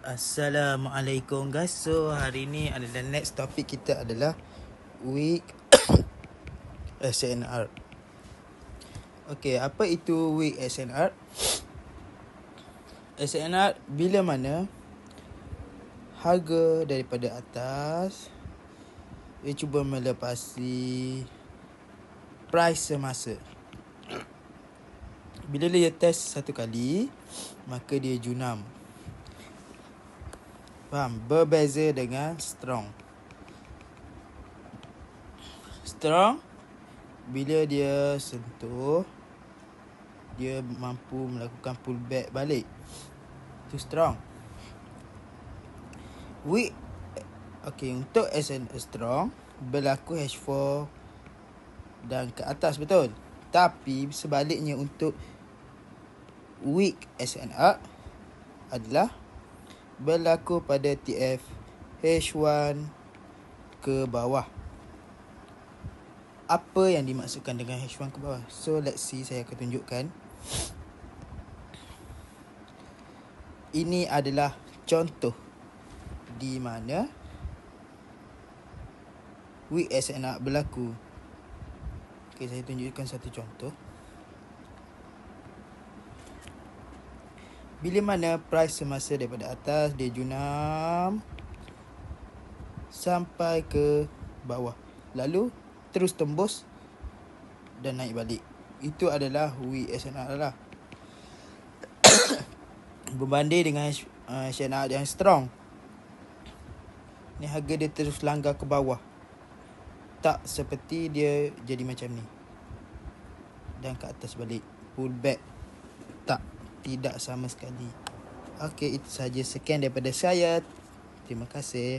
Assalamualaikum guys. So hari ni adalah next topik kita adalah weak SNR. Okey, apa itu weak SNR? SNR bila mana harga daripada atas dia cuba melepasi price semasa. Bila dia test satu kali, maka dia junam. Faham? Berbeza dengan strong. Strong, bila dia sentuh, dia mampu melakukan pullback balik. Itu strong. Weak, okay, untuk SNR strong berlaku H4 dan ke atas, betul. Tapi sebaliknya untuk weak SNR adalah berlaku pada TF H1 ke bawah. Apa yang dimaksudkan dengan H1 ke bawah? So let's see, saya akan tunjukkan. Ini adalah contoh di mana weak SNR berlaku. Okay, saya tunjukkan satu contoh. Bila mana price semasa daripada atas dia junam sampai ke bawah, lalu terus tembus dan naik balik. Itu adalah weak SNR lah. Berbanding dengan SNR yang strong, ni harga dia terus langgar ke bawah. Tak seperti dia jadi macam ni dan ke atas balik, pullback. Tak, tidak sama sekali. Okey, itu sahaja. Sekian daripada saya. Terima kasih.